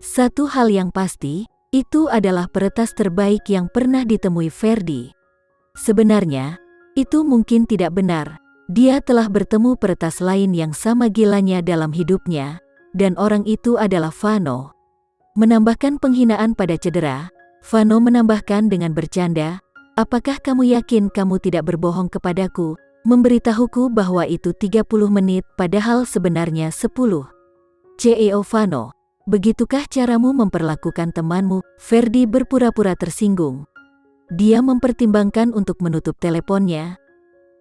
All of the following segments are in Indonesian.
Satu hal yang pasti, itu adalah peretas terbaik yang pernah ditemui Ferdi. Sebenarnya, itu mungkin tidak benar. Dia telah bertemu peretas lain yang sama gilanya dalam hidupnya, dan orang itu adalah Vano. Menambahkan penghinaan pada cedera, Vano menambahkan dengan bercanda, "Apakah kamu yakin kamu tidak berbohong kepadaku, memberitahuku bahwa itu 30 menit padahal sebenarnya 10? CEO Vano, begitukah caramu memperlakukan temanmu?" Ferdi berpura-pura tersinggung. Dia mempertimbangkan untuk menutup teleponnya.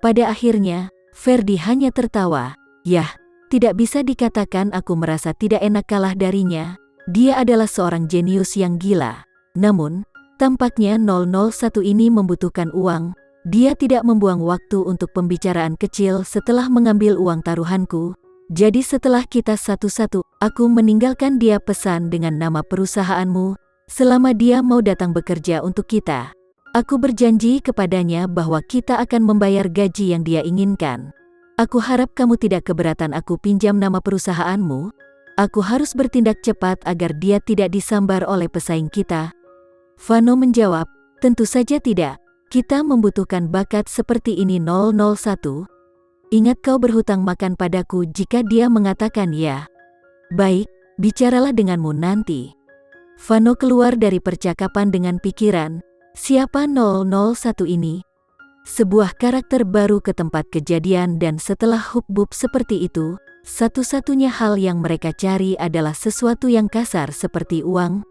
Pada akhirnya, Ferdi hanya tertawa. "Yah, tidak bisa dikatakan aku merasa tidak enak kalah darinya. Dia adalah seorang jenius yang gila. Namun, tampaknya 001 ini membutuhkan uang. Dia tidak membuang waktu untuk pembicaraan kecil setelah mengambil uang taruhanku. Jadi setelah kita satu-satu, aku meninggalkan dia pesan dengan nama perusahaanmu. Selama dia mau datang bekerja untuk kita, aku berjanji kepadanya bahwa kita akan membayar gaji yang dia inginkan. Aku harap kamu tidak keberatan aku pinjam nama perusahaanmu. Aku harus bertindak cepat agar dia tidak disambar oleh pesaing kita." Vano menjawab, "Tentu saja tidak. Kita membutuhkan bakat seperti ini 001. Ingat kau berhutang makan padaku jika dia mengatakan ya." "Baik, bicaralah denganmu nanti." Vano keluar dari percakapan dengan pikiran, siapa 001 ini? Sebuah karakter baru ke tempat kejadian, dan setelah hubub seperti itu, satu-satunya hal yang mereka cari adalah sesuatu yang kasar seperti uang.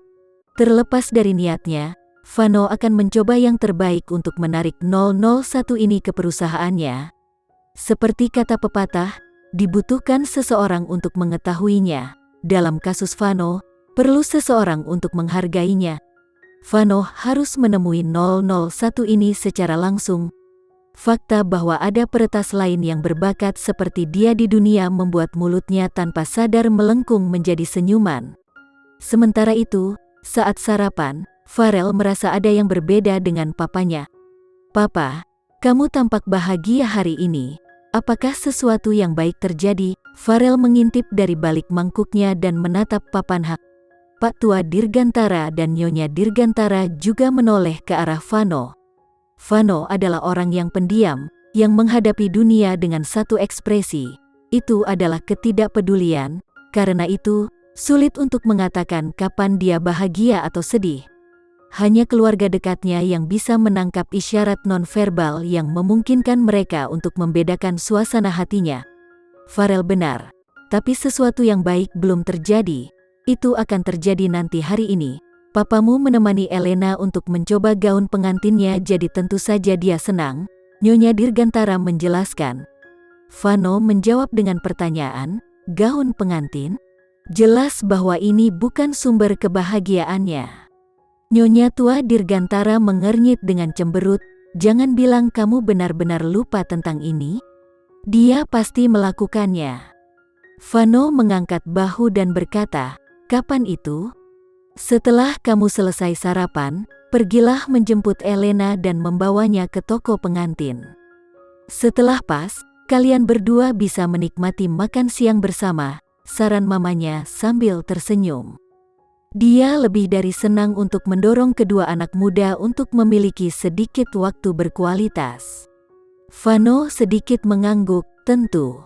Terlepas dari niatnya, Vano akan mencoba yang terbaik untuk menarik 001 ini ke perusahaannya. Seperti kata pepatah, dibutuhkan seseorang untuk mengetahuinya. Dalam kasus Vano, perlu seseorang untuk menghargainya. Vano harus menemui 001 ini secara langsung. Fakta bahwa ada peretas lain yang berbakat seperti dia di dunia membuat mulutnya tanpa sadar melengkung menjadi senyuman. Sementara itu, saat sarapan, Farel merasa ada yang berbeda dengan papanya. "Papa, kamu tampak bahagia hari ini. Apakah sesuatu yang baik terjadi?" Farel mengintip dari balik mangkuknya dan menatap papan hak. Pak Tua Dirgantara dan Nyonya Dirgantara juga menoleh ke arah Vano. Vano adalah orang yang pendiam, yang menghadapi dunia dengan satu ekspresi. Itu adalah ketidakpedulian. Karena itu, sulit untuk mengatakan kapan dia bahagia atau sedih. Hanya keluarga dekatnya yang bisa menangkap isyarat nonverbal yang memungkinkan mereka untuk membedakan suasana hatinya. Farel benar, tapi sesuatu yang baik belum terjadi. Itu akan terjadi nanti hari ini. Papamu menemani Elena untuk mencoba gaun pengantinnya, jadi tentu saja dia senang, Nyonya Dirgantara menjelaskan. Vano menjawab dengan pertanyaan, "Gaun pengantin?" Jelas bahwa ini bukan sumber kebahagiaannya. Nyonya Tua Dirgantara mengernyit dengan cemberut, "Jangan bilang kamu benar-benar lupa tentang ini. Dia pasti melakukannya." Vano mengangkat bahu dan berkata, "Kapan itu?" "Setelah kamu selesai sarapan, pergilah menjemput Elena dan membawanya ke toko pengantin. Setelah pas, kalian berdua bisa menikmati makan siang bersama," saran mamanya sambil tersenyum. Dia lebih dari senang untuk mendorong kedua anak muda untuk memiliki sedikit waktu berkualitas. Vano sedikit mengangguk, tentu.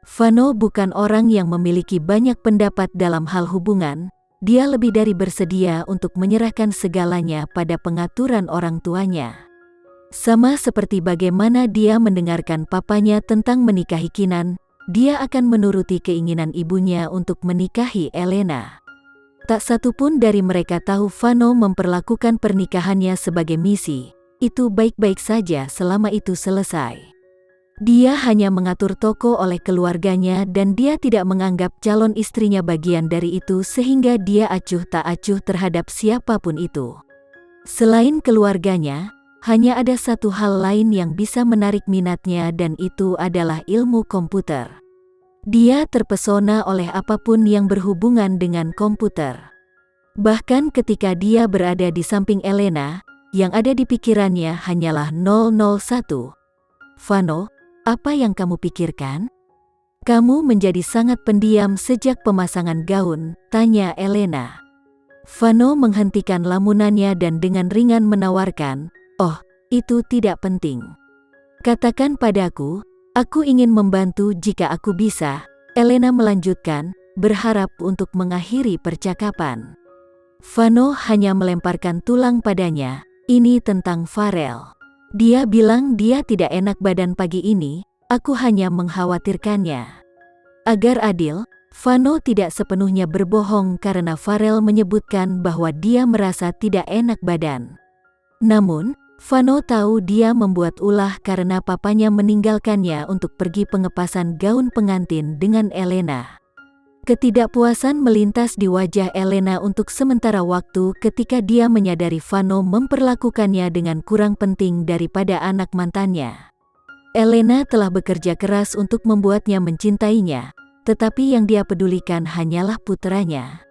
Vano bukan orang yang memiliki banyak pendapat dalam hal hubungan. Dia lebih dari bersedia untuk menyerahkan segalanya pada pengaturan orang tuanya. Sama seperti bagaimana dia mendengarkan papanya tentang menikahi Kinan, dia akan menuruti keinginan ibunya untuk menikahi Elena. Tak satu pun dari mereka tahu Vano memperlakukan pernikahannya sebagai misi. Itu baik-baik saja selama itu selesai. Dia hanya mengatur toko oleh keluarganya dan dia tidak menganggap calon istrinya bagian dari itu sehingga dia acuh tak acuh terhadap siapapun itu. Selain keluarganya, hanya ada satu hal lain yang bisa menarik minatnya dan itu adalah ilmu komputer. Dia terpesona oleh apapun yang berhubungan dengan komputer. Bahkan ketika dia berada di samping Elena, yang ada di pikirannya hanyalah 001. "Vano, apa yang kamu pikirkan? Kamu menjadi sangat pendiam sejak pemasangan gaun," tanya Elena. Vano menghentikan lamunannya dan dengan ringan menawarkan, "Oh, itu tidak penting. Katakan padaku, aku ingin membantu jika aku bisa." Elena melanjutkan, berharap untuk mengakhiri percakapan. Vano hanya melemparkan tulang padanya, "Ini tentang Farel. Dia bilang dia tidak enak badan pagi ini, aku hanya mengkhawatirkannya." Agar adil, Vano tidak sepenuhnya berbohong karena Farel menyebutkan bahwa dia merasa tidak enak badan. Namun, Vano tahu dia membuat ulah karena papanya meninggalkannya untuk pergi pengepasan gaun pengantin dengan Elena. Ketidakpuasan melintas di wajah Elena untuk sementara waktu ketika dia menyadari Vano memperlakukannya dengan kurang penting daripada anak mantannya. Elena telah bekerja keras untuk membuatnya mencintainya, tetapi yang dia pedulikan hanyalah putranya.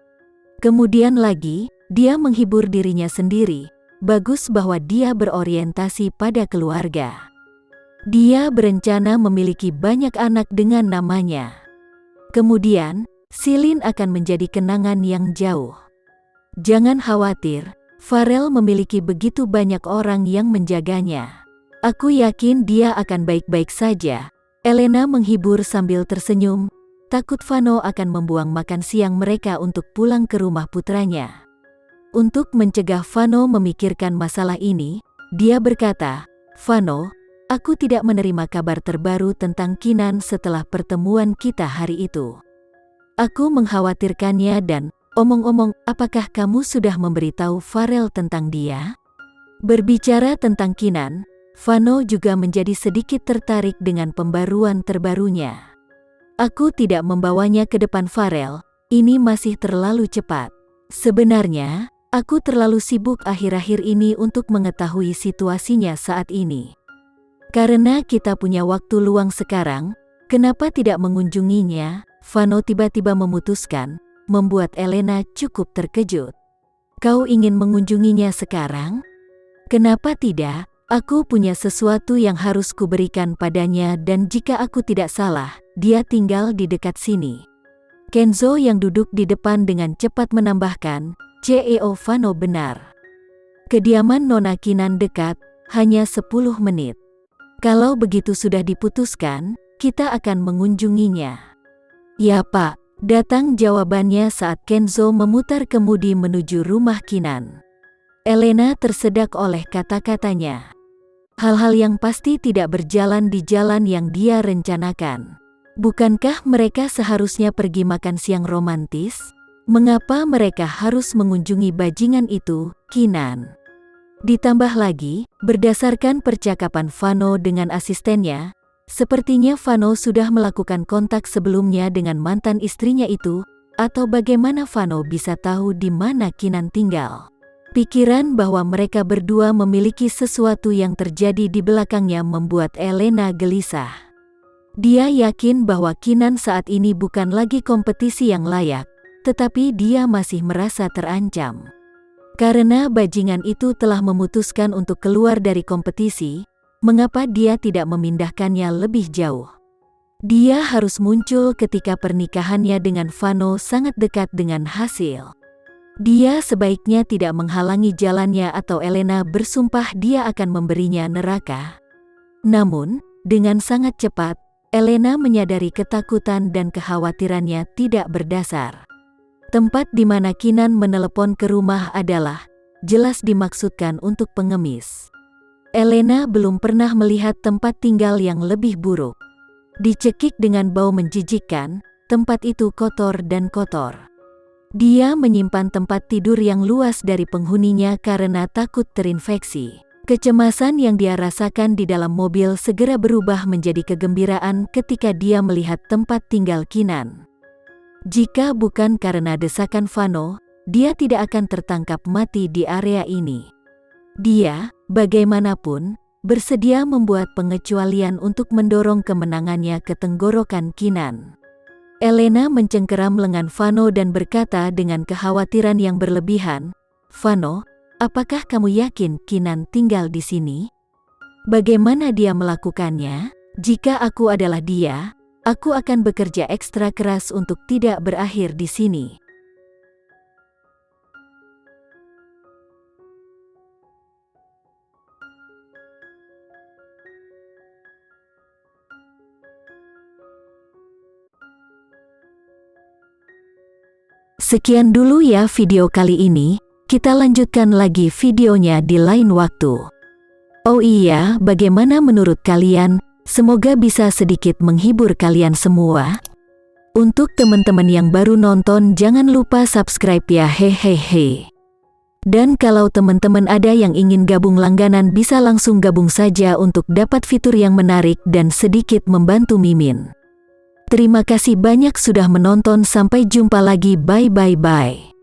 Kemudian lagi, dia menghibur dirinya sendiri. Bagus bahwa dia berorientasi pada keluarga. Dia berencana memiliki banyak anak dengan namanya. Kemudian, Silin akan menjadi kenangan yang jauh. Jangan khawatir, Farel memiliki begitu banyak orang yang menjaganya. Aku yakin dia akan baik-baik saja. Elena menghibur sambil tersenyum. Takut Vano akan membuang makan siang mereka untuk pulang ke rumah putranya. Untuk mencegah Vano memikirkan masalah ini, dia berkata, "Vano, aku tidak menerima kabar terbaru tentang Kinan setelah pertemuan kita hari itu. Aku mengkhawatirkannya dan, omong-omong, apakah kamu sudah memberitahu Farel tentang dia?" Berbicara tentang Kinan, Vano juga menjadi sedikit tertarik dengan pembaruan terbarunya. "Aku tidak membawanya ke depan Farel, ini masih terlalu cepat. Sebenarnya, aku terlalu sibuk akhir-akhir ini untuk mengetahui situasinya saat ini. Karena kita punya waktu luang sekarang, kenapa tidak mengunjunginya?" Vano tiba-tiba memutuskan, membuat Elena cukup terkejut. "Kau ingin mengunjunginya sekarang? Kenapa tidak? Aku punya sesuatu yang harus kuberikan padanya dan jika aku tidak salah, dia tinggal di dekat sini." Kenzo yang duduk di depan dengan cepat menambahkan, "CEO Vano benar. Kediaman Nona Kinan dekat, hanya 10 menit. Kalau begitu sudah diputuskan, kita akan mengunjunginya." "Ya Pak," datang jawabannya saat Kenzo memutar kemudi menuju rumah Kinan. Elena tersedak oleh kata-katanya. Hal-hal yang pasti tidak berjalan di jalan yang dia rencanakan. Bukankah mereka seharusnya pergi makan siang romantis? Mengapa mereka harus mengunjungi bajingan itu, Kinan? Ditambah lagi, berdasarkan percakapan Vano dengan asistennya, sepertinya Vano sudah melakukan kontak sebelumnya dengan mantan istrinya itu, atau bagaimana Vano bisa tahu di mana Kinan tinggal? Pikiran bahwa mereka berdua memiliki sesuatu yang terjadi di belakangnya membuat Elena gelisah. Dia yakin bahwa Kinan saat ini bukan lagi kompetisi yang layak, tetapi dia masih merasa terancam. Karena bajingan itu telah memutuskan untuk keluar dari kompetisi, mengapa dia tidak memindahkannya lebih jauh? Dia harus muncul ketika pernikahannya dengan Vano sangat dekat dengan hasil. Dia sebaiknya tidak menghalangi jalannya atau Elena bersumpah dia akan memberinya neraka. Namun, dengan sangat cepat, Elena menyadari ketakutan dan kekhawatirannya tidak berdasar. Tempat di mana Kinan menelepon ke rumah adalah jelas dimaksudkan untuk pengemis. Elena belum pernah melihat tempat tinggal yang lebih buruk. Dicekik dengan bau menjijikkan, tempat itu kotor dan kotor. Dia menyimpan tempat tidur yang luas dari penghuninya karena takut terinfeksi. Kecemasan yang dia rasakan di dalam mobil segera berubah menjadi kegembiraan ketika dia melihat tempat tinggal Kinan. Jika bukan karena desakan Vano, dia tidak akan tertangkap mati di area ini. Dia, bagaimanapun, bersedia membuat pengecualian untuk mendorong kemenangannya ke tenggorokan Kinan. Elena mencengkeram lengan Vano dan berkata dengan kekhawatiran yang berlebihan, "Vano, apakah kamu yakin Kinan tinggal di sini? Bagaimana dia melakukannya? Jika aku adalah dia, aku akan bekerja ekstra keras untuk tidak berakhir di sini." Sekian dulu ya video kali ini, kita lanjutkan lagi videonya di lain waktu. Oh iya, bagaimana menurut kalian? Semoga bisa sedikit menghibur kalian semua. Untuk teman-teman yang baru nonton, jangan lupa subscribe ya, hehehe. Dan kalau teman-teman ada yang ingin gabung langganan, bisa langsung gabung saja untuk dapat fitur yang menarik dan sedikit membantu Mimin. Terima kasih banyak sudah menonton, sampai jumpa lagi, bye.